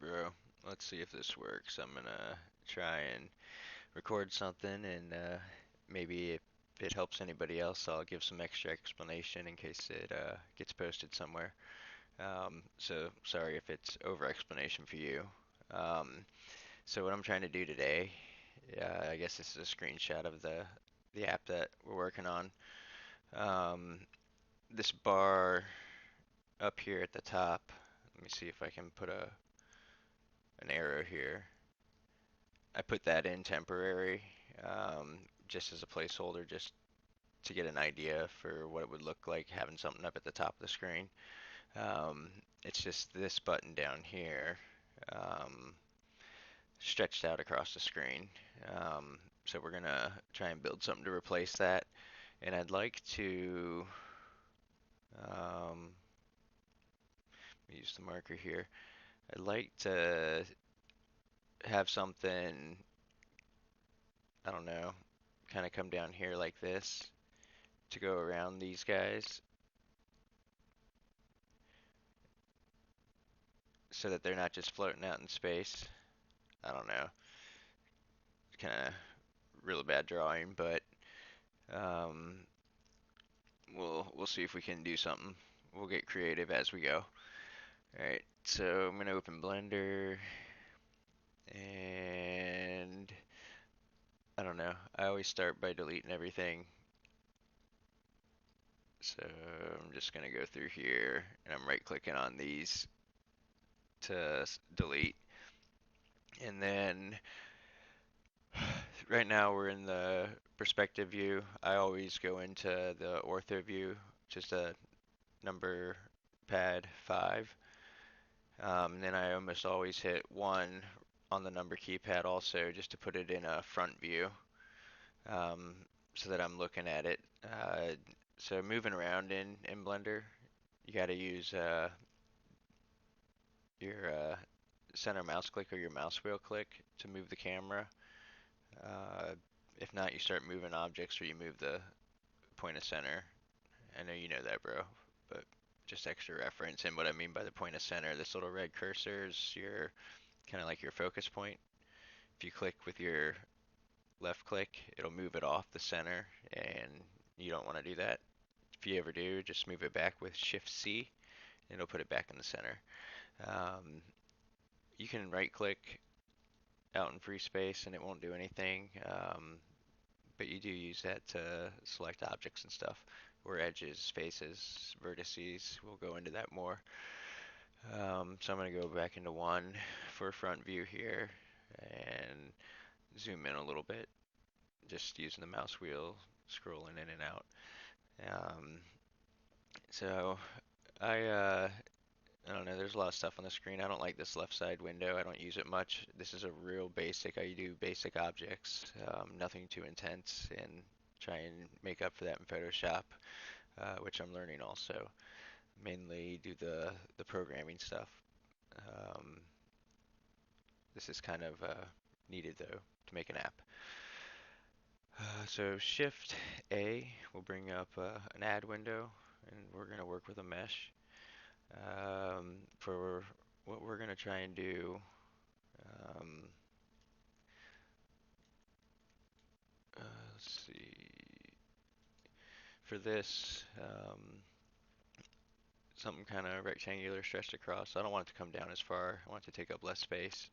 Bro, let's see if this works. I'm gonna try and record something and maybe if it helps anybody else, I'll give some extra explanation in case it gets posted somewhere. So sorry if it's over explanation for you. Um, so what I'm trying to do today, I guess this is a screenshot of the app that we're working on. Um, this bar up here at the top, let me see if I can put an arrow here. I put that in temporary, just as a placeholder, just to get an idea for what it would look like having something up at the top of the screen. Um, it's just this button down here, um, stretched out across the screen. So we're gonna try and build something to replace that. And I'd like to use the marker here. I'd like to have something, I don't know, kind of come down here like this to go around these guys so that they're not just floating out in space. I don't know. Kind of really bad drawing, but um, we'll see if we can do something. We'll get creative as we go. All right, so I'm gonna open Blender and I don't know. I always start by deleting everything. So I'm just gonna go through here and I'm right clicking on these to delete. And then right now we're in the perspective view. I always go into the ortho view, just a number pad 5. And then I almost always hit 1 on the number keypad also just to put it in a front view, um, so that I'm looking at it. So moving around in Blender, you got to use your center mouse click or your mouse wheel click to move the camera. Uh, if not, you start moving objects or you move the point of center. I know you know that, bro, but just extra reference. And what I mean by the point of center, this little red cursor is your kind of like your focus point. If you click with your left click, it'll move it off the center, and you don't want to do that. If you ever do, just move it back with Shift C, and it'll put it back in the center. Um, you can right click out in free space and it won't do anything, but you do use that to select objects and stuff, or edges, faces, vertices. We'll go into that more. So I'm going to go back into 1 for front view here and zoom in a little bit, just using the mouse wheel, scrolling in and out. Um, so I don't know, there's a lot of stuff on the screen. I don't like this left side window. I don't use it much. This is a real basic. I do basic objects, nothing too intense, and try and make up for that in Photoshop, which I'm learning also. Mainly do the programming stuff. Um, this is kind of needed though to make an app. So Shift A will bring up an add window, and we're going to work with a mesh. For what we're going to try and do, um, let's see, for this, something kind of rectangular stretched across. I don't want it to come down as far. I want it to take up less space.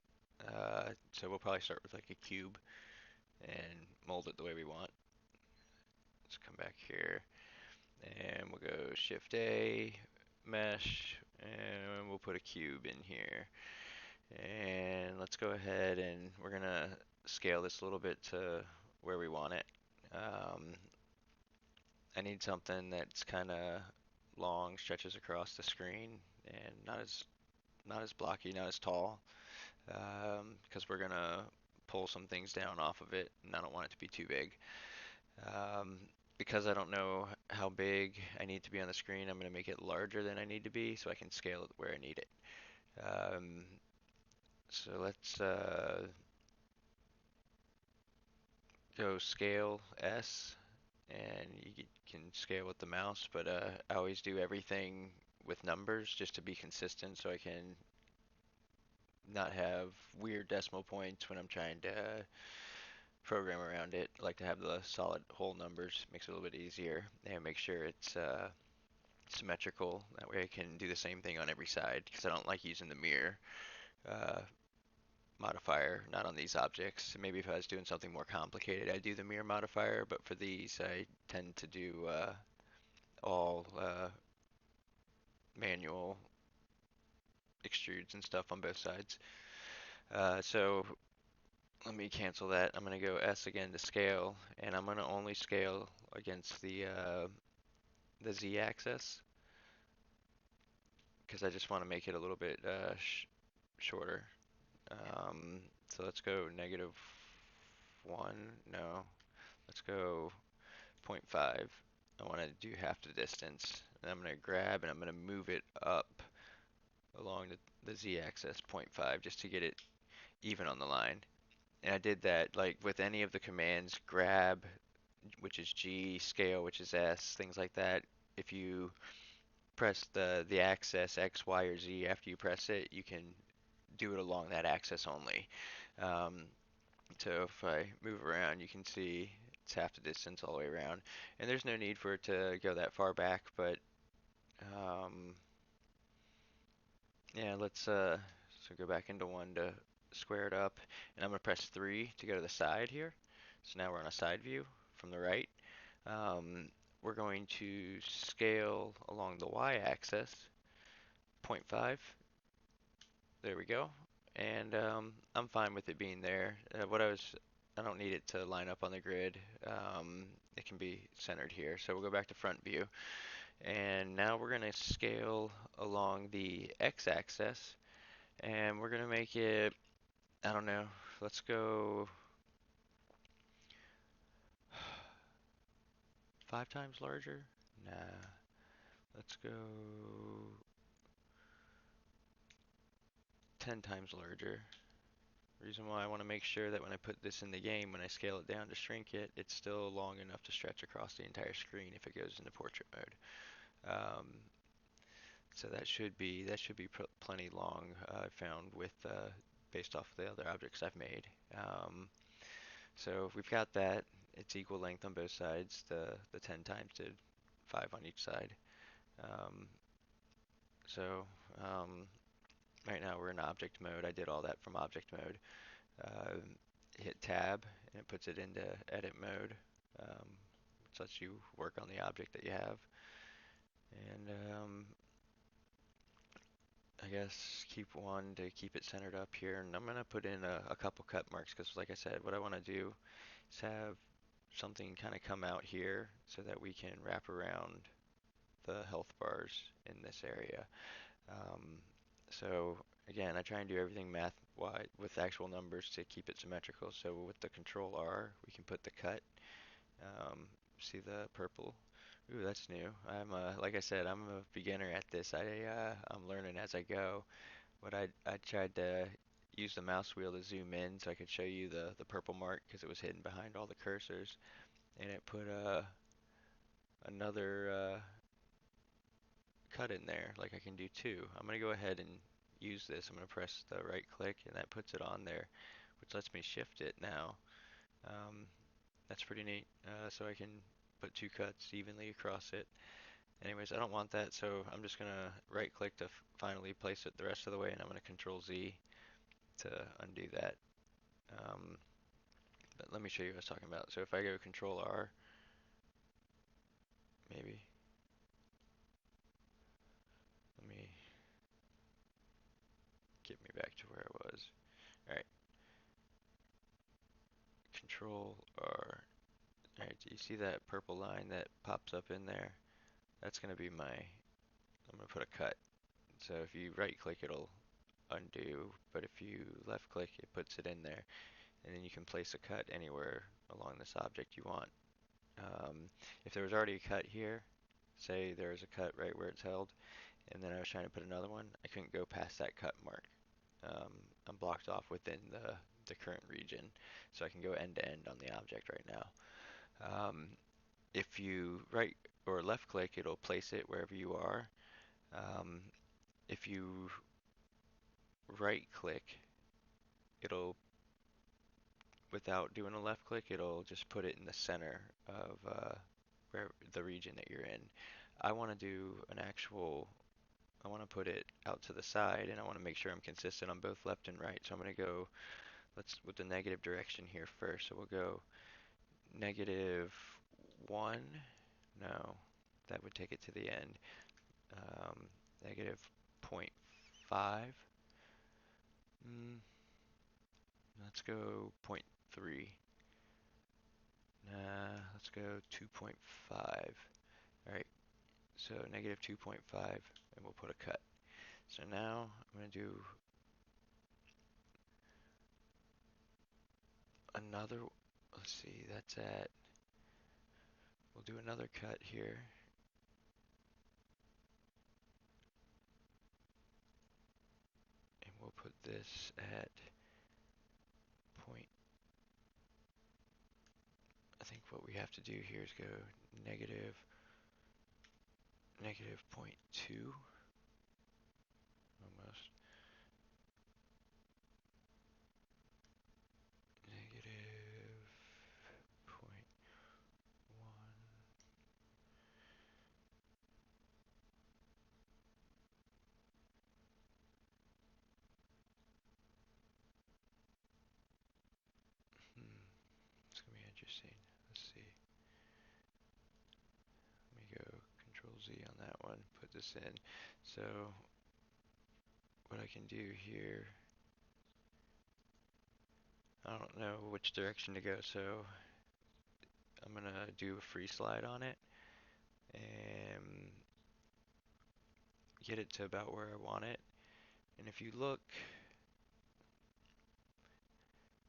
So we'll probably start with like a cube and mold it the way we want. Let's come back here and we'll go Shift A, mesh, and we'll put a cube in here. And let's go ahead and we're gonna scale this a little bit to where we want it. Um, I need something that's kind of long, stretches across the screen, and not as blocky, not as tall, because we're gonna pull some things down off of it, and I don't want it to be too big. Um, because I don't know how big I need to be on the screen, I'm gonna make it larger than I need to be so I can scale it where I need it. Um, so let's go scale S, and you can scale with the mouse, but I always do everything with numbers just to be consistent so I can not have weird decimal points when I'm trying to program around it. I like to have the solid whole numbers, makes it a little bit easier, and make sure it's symmetrical. That way I can do the same thing on every side because I don't like using the mirror uh, modifier, not on these objects. Maybe if I was doing something more complicated, I'd do the mirror modifier, but for these, I tend to do all manual extrudes and stuff on both sides. So let me cancel that. I'm going to go S again to scale, and I'm going to only scale against the Z axis because I just want to make it a little bit shorter. So let's go -1. No, let's go zero point 0.5. I want to do half the distance. And I'm going to grab and I'm going to move it up along the z-axis zero point 0.5 just to get it even on the line. And I did that like with any of the commands, grab, which is G, scale, which is S, things like that. If you press the axis X, Y, or Z after you press it, you can do it along that axis only. Um, So if I move around, you can see it's half the distance all the way around. And there's no need for it to go that far back, but um, yeah, let's so go back into one to square it up. And I'm gonna press 3 to go to the side here. So now we're on a side view from the right. Um, we're going to scale along the y-axis, zero point 0.5. There we go. And I'm fine with it being there. I don't need it to line up on the grid. It can be centered here. So we'll go back to front view. And now we're going to scale along the x-axis. And we're going to make it, I don't know, let's go 5 times larger? Nah, let's go 10 times larger. Reason why I want to make sure that when I put this in the game, when I scale it down to shrink it, it's still long enough to stretch across the entire screen if it goes into portrait mode. So that should be plenty long. I found with based off the other objects I've made. So we've got that. It's equal length on both sides. The 10 times did 5 on each side. Um, so um, right now we're in object mode. I did all that from object mode. uh, Hit tab and it puts it into edit mode, which lets you work on the object that you have. And I guess keep one to keep it centered up here. And I'm going to put in a couple cut marks because, like I said, what I want to do is have something kind of come out here so that we can wrap around the health bars in this area. Um, so again, I try and do everything math wide with actual numbers to keep it symmetrical. So with the control R, we can put the cut. Um, See the purple? Ooh, that's new. Like I said, I'm a beginner at this. I'm learning as I go. I tried to use the mouse wheel to zoom in so I could show you the purple mark because it was hidden behind all the cursors, and it put another cut in there. Like I can do two. I'm gonna go ahead and use this. I'm gonna press the right click, and that puts it on there, which lets me shift it now. Um, that's pretty neat. So I can put two cuts evenly across it. Anyways, I don't want that, so I'm just gonna right click to finally place it the rest of the way, and I'm gonna Control Z to undo that. Um, but let me show you what I was talking about. So if I go Control R, maybe, let me get me back to where I was. Alright, Control R. Alright, do you see that purple line that pops up in there? That's gonna be I'm gonna put a cut. So if you right click, it'll undo, but if you left click, it puts it in there. And then you can place a cut anywhere along this object you want. If there was already a cut here, say there's a cut right where it's held, and then I was trying to put another one, I couldn't go past that cut mark. Um, I'm blocked off within the current region, so I can go end to end on the object right now. Um, if you right or left click, it'll place it wherever you are. Um, if you right click, it'll, without doing a left click, it'll just put it in the center of where the region that you're in. I want to do an actual, I want to put it out to the side, and I want to make sure I'm consistent on both left and right. So I'm going to go, let's, with the negative direction here first. So we'll go -1. No, that would take it to the end. Um, -0.5. Let's go zero point 0.3. Nah, let's go 2.5. Alright, so -2.5, and we'll put a cut. So now I'm going to do another, let's see, that's at, we'll do another cut here. And we'll put this at point, I think what we have to do here is go negative -0.2, almost, -0.1. It's gonna be interesting. Let's see. Let me go Control Z on that one, put this in. So what I can do here, I don't know which direction to go, so I'm gonna do a free slide on it and get it to about where I want it. And if you look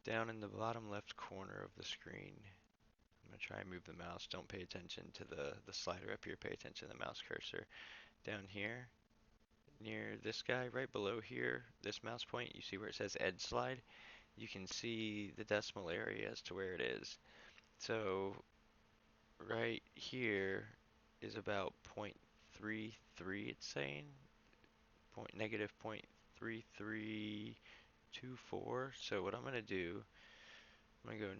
down in the bottom left corner of the screen, I'm gonna try and move the mouse. Don't pay attention to the slider up here, pay attention to the mouse cursor. Down here, near this guy, right below here, this mouse point, you see where it says edge slide? You can see the decimal area as to where it is. So right here is about 0.33, it's saying, -0.3324. So what I'm going to do, I'm going to go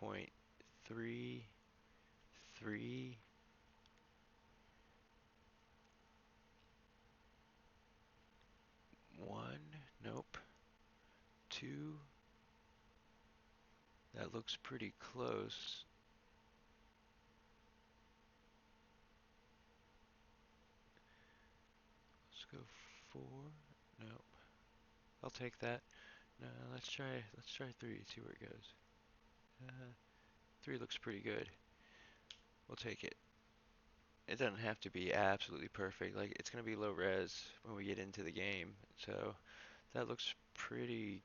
-0.33, nope, 2, that looks pretty close. Let's go 4, nope, I'll take that. No, let's try 3, see where it goes. 3 looks pretty good. We'll take it. It doesn't have to be absolutely perfect. Like, it's going to be low res when we get into the game. So that looks pretty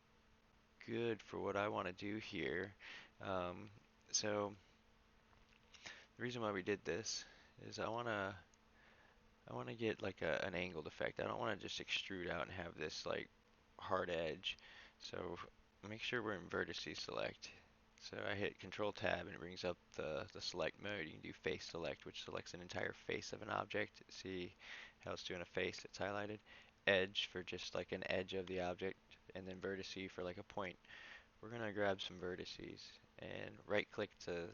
good for what I want to do here. Um, so the reason why we did this is I want to get like an angled effect. I don't want to just extrude out and have this like hard edge. So make sure we're in vertices select. So I hit Control Tab and it brings up the select mode. You can do face select, which selects an entire face of an object. See how it's doing a face, it's highlighted. Edge for just like an edge of the object, and then vertice for like a point. We're gonna grab some vertices and right click to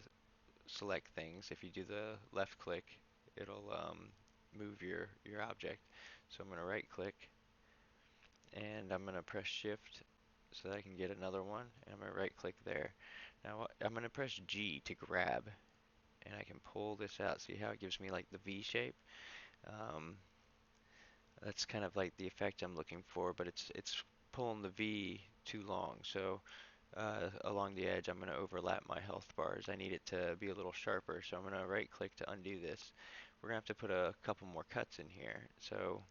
select things. If you do the left click, it'll move your object. So I'm gonna right click and I'm gonna press shift so that I can get another one, and I'm gonna right click there. Now I'm gonna press G to grab, and I can pull this out. See how it gives me like the V shape? Um, that's kind of like the effect I'm looking for, but it's pulling the V too long. So along the edge, I'm going to overlap my health bars. I need it to be a little sharper, so I'm going to right click to undo this. We're going to have to put a couple more cuts in here. So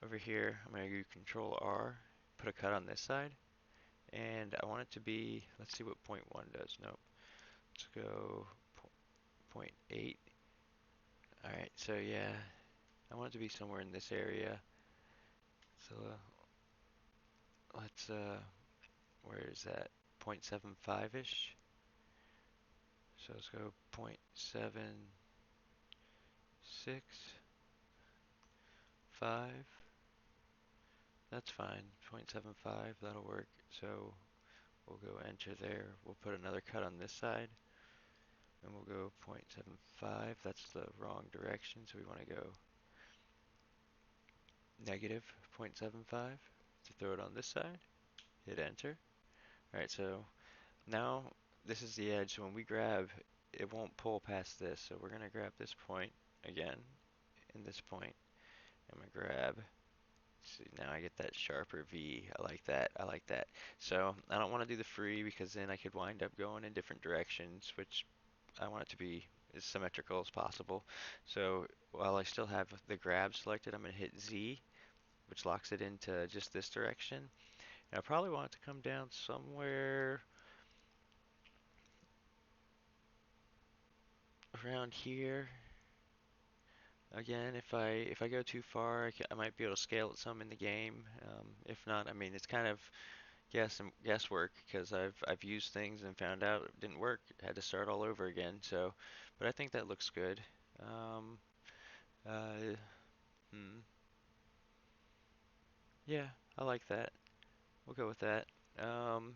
over here, I'm going to do Control R, put a cut on this side, and I want it to be, let's see what point 1 does. Nope. Let's go point 0.8. Alright, so yeah, I want it to be somewhere in this area. So let's, where is that? 0.75-ish. So let's go 0.76, 5. That's fine. 0.75, that'll work. So we'll go enter there. We'll put another cut on this side, and we'll go 0.75. That's the wrong direction, so we want to go negative 0.75 to throw it on this side. Hit enter. Alright, so now this is the edge. So when we grab, it won't pull past this. So we're going to grab this point again, and this point. I'm going to grab. See, now I get that sharper V. I like that. I like that. So I don't want to do the free because then I could wind up going in different directions, which I want it to be as symmetrical as possible. So while I still have the grab selected, I'm going to hit Z, which locks it into just this direction. And I probably want it to come down somewhere around here. Again, if I go too far, I might be able to scale it some in the game. If not, I mean it's kind of guesswork because I've used things and found out it didn't work. Had to start all over again. So, but I think that looks good. Um, uh, hmm, yeah, I like that. We'll go with that. Um,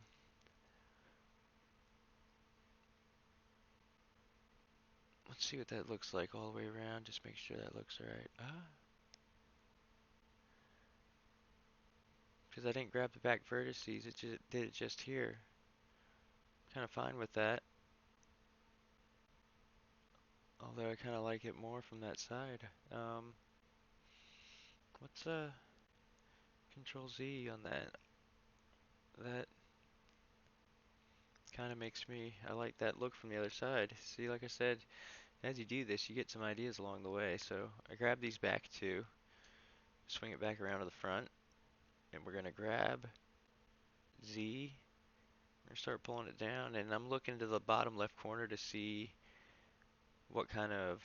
let's see what that looks like all the way around. Just make sure that looks alright. Because I didn't grab the back vertices, it just did it just here. Kind of fine with that. Although I kind of like it more from that side. What's Control Z on that? That kind of makes me. I like that look from the other side. See, like I said, as you do this, you get some ideas along the way. So I grab these back too, swing it back around to the front, and we're gonna grab Z. We're gonna start pulling it down, and I'm looking to the bottom left corner to see what kind of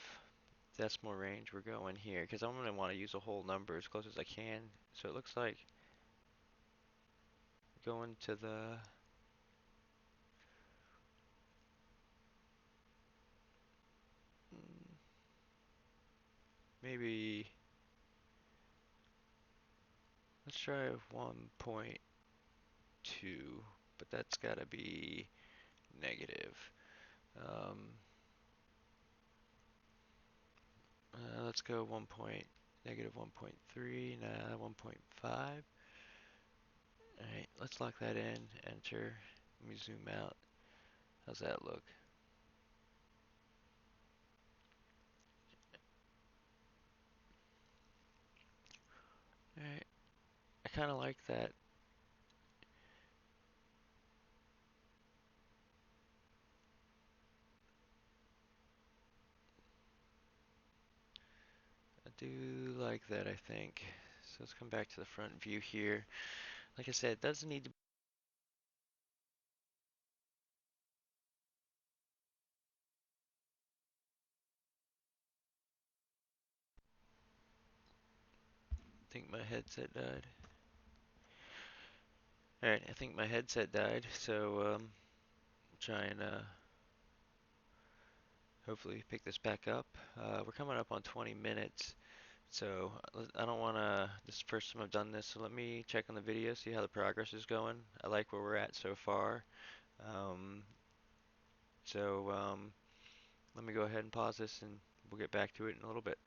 decimal range we're going here, because I'm gonna want to use a whole number as close as I can. So it looks like going to the mm, maybe let's try 1.2, but that's gotta be negative. Um, let's go 1 point, negative 1.3, nah, 1.5. Alright, let's lock that in, enter. Let me zoom out. How's that look? Alright, I kind of like that. I do like that, I think. So let's come back to the front view here. Like I said, it doesn't need to think my headset died. Alright, I think my headset died, so try and hopefully pick this back up. We're coming up on 20 minutes, so I don't want to, this is the first time I've done this, so let me check on the video, see how the progress is going. I like where we're at so far. Um, so let me go ahead and pause this and we'll get back to it in a little bit.